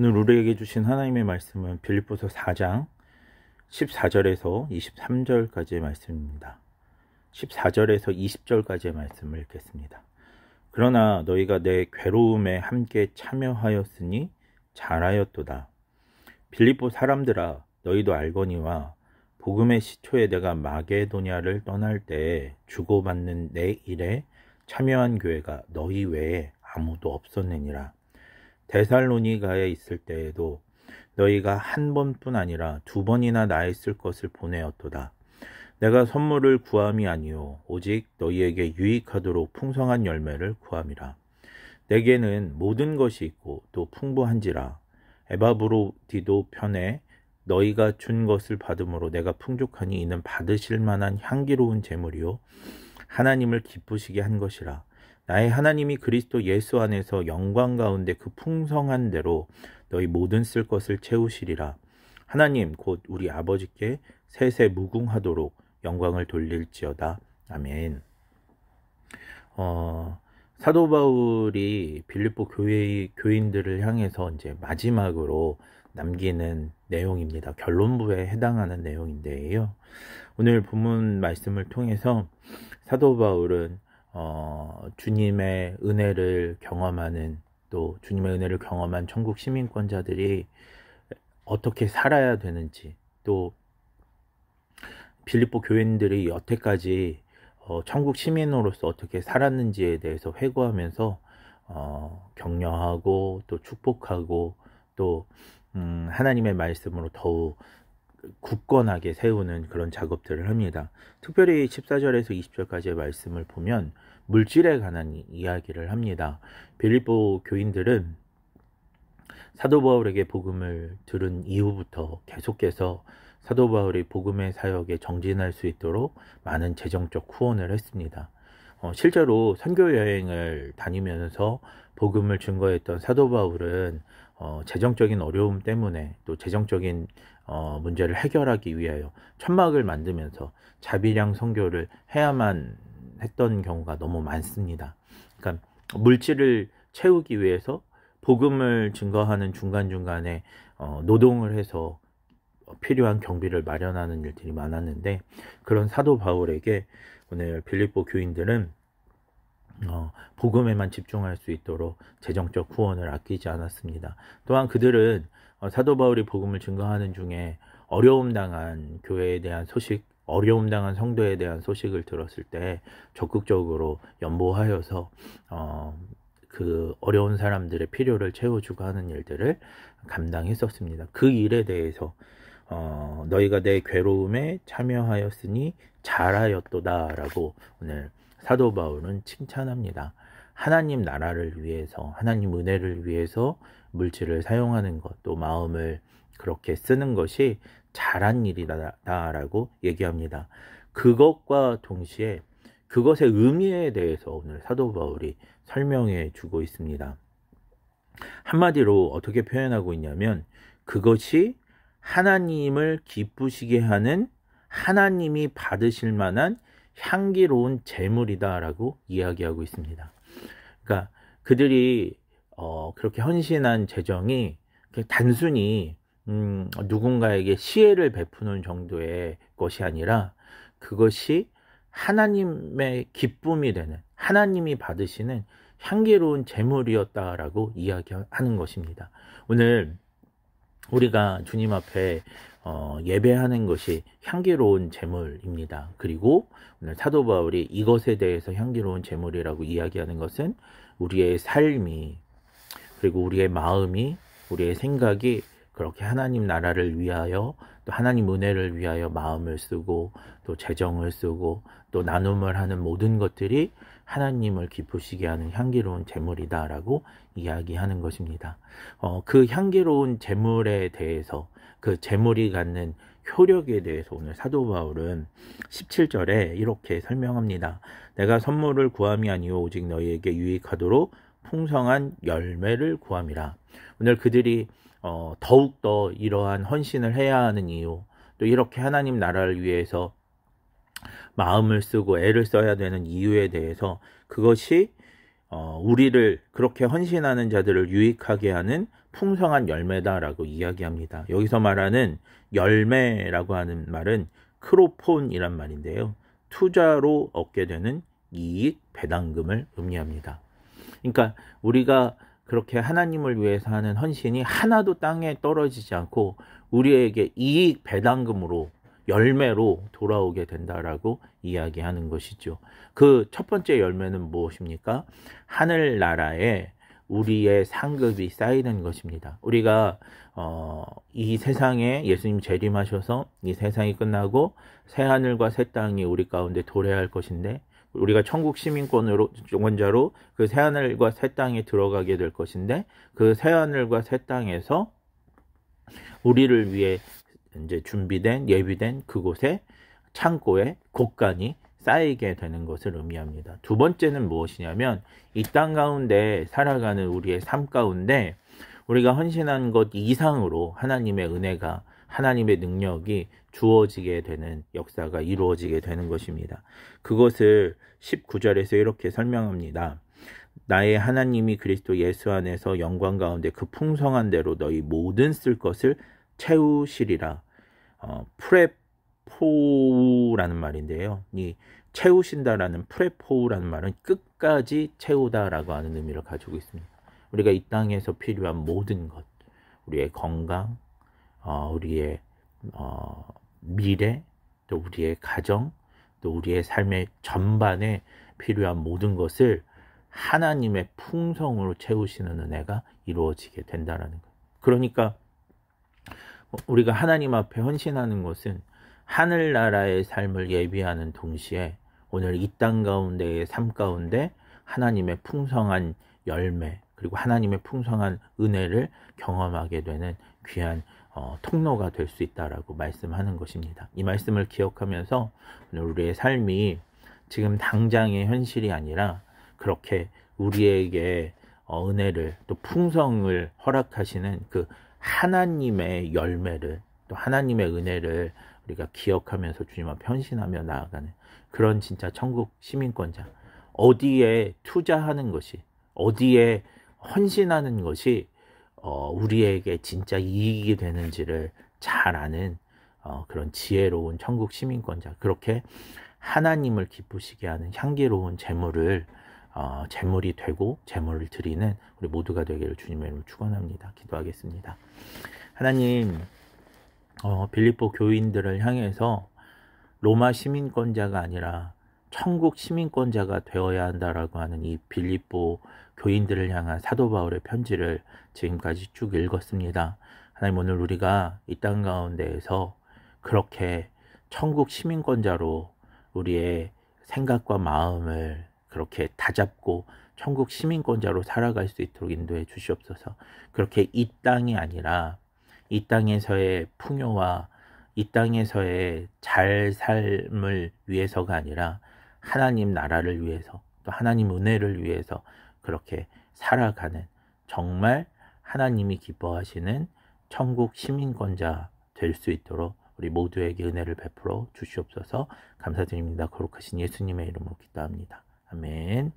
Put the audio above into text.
오늘 우리에게 주신 하나님의 말씀은 빌립보서 4장 14절에서 23절까지의 말씀입니다. 14절에서 20절까지의 말씀을 읽겠습니다. 그러나 너희가 내 괴로움에 함께 참여하였으니 잘하였도다. 빌립보 사람들아, 너희도 알거니와 복음의 시초에 내가 마게도냐를 떠날 때에 주고받는 내 일에 참여한 교회가 너희 외에 아무도 없었느니라. 데살로니가에 있을 때에도 너희가 한 번뿐 아니라 두 번이나 나 있을 것을 보내었도다. 내가 선물을 구함이 아니요 오직 너희에게 유익하도록 풍성한 열매를 구함이라. 내게는 모든 것이 있고 또 풍부한지라. 에바브로디도 편에 너희가 준 것을 받음으로 내가 풍족하니 이는 받으실 만한 향기로운 제물이요 하나님을 기쁘시게 한 것이라. 나의 하나님이 그리스도 예수 안에서 영광 가운데 그 풍성한 대로 너희 모든 쓸 것을 채우시리라. 하나님 곧 우리 아버지께 세세 무궁하도록 영광을 돌릴지어다. 아멘. 사도 바울이 빌립보 교인들을 향해서 이제 마지막으로 남기는 내용입니다. 결론부에 해당하는 내용인데요. 오늘 본문 말씀을 통해서 사도 바울은 주님의 은혜를 경험하는, 또 주님의 은혜를 경험한 천국 시민권자들이 어떻게 살아야 되는지, 또 빌립보 교인들이 여태까지 천국 시민으로서 어떻게 살았는지에 대해서 회고하면서 격려하고 또 축복하고 또 하나님의 말씀으로 더욱 굳건하게 세우는 그런 작업들을 합니다. 특별히 14절에서 20절까지의 말씀을 보면 물질에 관한 이야기를 합니다. 빌립보 교인들은 사도 바울에게 복음을 들은 이후부터 계속해서 사도 바울이 복음의 사역에 정진할 수 있도록 많은 재정적 후원을 했습니다. 실제로 선교 여행을 다니면서 복음을 증거했던 사도 바울은 재정적인 어려움 때문에 또 재정적인 문제를 해결하기 위하여 천막을 만들면서 자비량 선교를 해야만 했던 경우가 너무 많습니다. 그러니까 물질을 채우기 위해서 복음을 증거하는 중간중간에 노동을 해서 필요한 경비를 마련하는 일들이 많았는데, 그런 사도 바울에게 오늘 빌립보 교인들은 복음에만 집중할 수 있도록 재정적 후원을 아끼지 않았습니다. 또한 그들은 사도 바울이 복음을 증거하는 중에 어려움 당한 교회에 대한 소식, 어려움 당한 성도에 대한 소식을 들었을 때 적극적으로 연보하여서 그 어려운 사람들의 필요를 채워주고 하는 일들을 감당했었습니다. 그 일에 대해서 너희가 내 괴로움에 참여하였으니 잘하였도다 라고 오늘 사도 바울은 칭찬합니다. 하나님 나라를 위해서, 하나님 은혜를 위해서 물질을 사용하는 것, 또 마음을 그렇게 쓰는 것이 잘한 일이다라고 얘기합니다. 그것과 동시에 그것의 의미에 대해서 오늘 사도 바울이 설명해 주고 있습니다. 한마디로 어떻게 표현하고 있냐면, 그것이 하나님을 기쁘시게 하는, 하나님이 받으실 만한 향기로운 제물이다라고 이야기하고 있습니다. 그러니까 그들이 그렇게 헌신한 재정이 단순히 누군가에게 시혜를 베푸는 정도의 것이 아니라 그것이 하나님의 기쁨이 되는, 하나님이 받으시는 향기로운 제물이었다라고 이야기하는 것입니다. 오늘 우리가 주님 앞에 예배하는 것이 향기로운 제물입니다. 그리고 오늘 사도 바울이 이것에 대해서 향기로운 제물이라고 이야기하는 것은 우리의 삶이, 그리고 우리의 마음이, 우리의 생각이 그렇게 하나님 나라를 위하여, 또 하나님 은혜를 위하여 마음을 쓰고 또 재정을 쓰고 또 나눔을 하는 모든 것들이 하나님을 기쁘시게 하는 향기로운 제물이다라고 이야기하는 것입니다. 그 향기로운 제물에 대해서, 그 제물이 갖는 효력에 대해서 오늘 사도 바울은 17절에 이렇게 설명합니다. 내가 선물을 구함이 아니오 오직 너희에게 유익하도록 풍성한 열매를 구함이라. 오늘 그들이 더욱더 이러한 헌신을 해야 하는 이유, 또 이렇게 하나님 나라를 위해서 마음을 쓰고 애를 써야 되는 이유에 대해서, 그것이 우리를, 그렇게 헌신하는 자들을 유익하게 하는 풍성한 열매다라고 이야기합니다. 여기서 말하는 열매라고 하는 말은 크로폰이란 말인데요. 투자로 얻게 되는 이익, 배당금을 의미합니다. 그러니까 우리가 그렇게 하나님을 위해서 하는 헌신이 하나도 땅에 떨어지지 않고 우리에게 이익, 배당금으로 열매로 돌아오게 된다라고 이야기하는 것이죠. 그 첫 번째 열매는 무엇입니까? 하늘나라에 우리의 상급이 쌓이는 것입니다. 우리가 이 세상에 예수님 재림하셔서 이 세상이 끝나고 새 하늘과 새 땅이 우리 가운데 도래할 것인데, 우리가 천국 시민권자로 그 새 하늘과 새 땅에 들어가게 될 것인데, 그 새 하늘과 새 땅에서 우리를 위해 이제 준비된 예비된 그곳에 창고에 곳간이 쌓이게 되는 것을 의미합니다. 두 번째는 무엇이냐면 이 땅 가운데 살아가는 우리의 삶 가운데 우리가 헌신한 것 이상으로 하나님의 은혜가, 하나님의 능력이 주어지게 되는 역사가 이루어지게 되는 것입니다. 그것을 19절에서 이렇게 설명합니다. 나의 하나님이 그리스도 예수 안에서 영광 가운데 그 풍성한 대로 너희 모든 쓸 것을 채우시리라. 프레포우라는 말인데요. 이 채우신다라는 프레포우라는 말은 끝까지 채우다라고 하는 의미를 가지고 있습니다. 우리가 이 땅에서 필요한 모든 것, 우리의 건강, 우리의 미래, 또 우리의 가정, 또 우리의 삶의 전반에 필요한 모든 것을 하나님의 풍성으로 채우시는 은혜가 이루어지게 된다라는 것. 그러니까 우리가 하나님 앞에 헌신하는 것은 하늘나라의 삶을 예비하는 동시에 오늘 이 땅 가운데의 삶 가운데 하나님의 풍성한 열매, 그리고 하나님의 풍성한 은혜를 경험하게 되는 귀한 통로가 될 수 있다라고 말씀하는 것입니다. 이 말씀을 기억하면서 오늘 우리의 삶이 지금 당장의 현실이 아니라 그렇게 우리에게 은혜를, 또 풍성을 허락하시는 그 하나님의 열매를, 또 하나님의 은혜를 우리가 기억하면서 주님 앞에 헌신하며 나아가는 그런 진짜 천국 시민권자, 어디에 투자하는 것이, 어디에 헌신하는 것이 우리에게 진짜 이익이 되는지를 잘 아는 그런 지혜로운 천국 시민권자, 그렇게 하나님을 기쁘시게 하는 향기로운 재물이 되고 재물을 드리는 우리 모두가 되기를 주님의 이름으로 축원합니다. 기도하겠습니다. 하나님, 빌립보 교인들을 향해서 로마 시민권자가 아니라 천국 시민권자가 되어야 한다라고 하는 이 빌립보 교인들을 향한 사도 바울의 편지를 지금까지 쭉 읽었습니다. 하나님, 오늘 우리가 이 땅 가운데에서 그렇게 천국 시민권자로 우리의 생각과 마음을 그렇게 다잡고 천국 시민권자로 살아갈 수 있도록 인도해 주시옵소서. 그렇게 이 땅이 아니라 이 땅에서의 풍요와 이 땅에서의 잘 삶을 위해서가 아니라 하나님 나라를 위해서, 또 하나님 은혜를 위해서 그렇게 살아가는, 정말 하나님이 기뻐하시는 천국 시민권자 될 수 있도록 우리 모두에게 은혜를 베풀어 주시옵소서. 감사드립니다. 거룩하신 예수님의 이름으로 기도합니다. 아멘.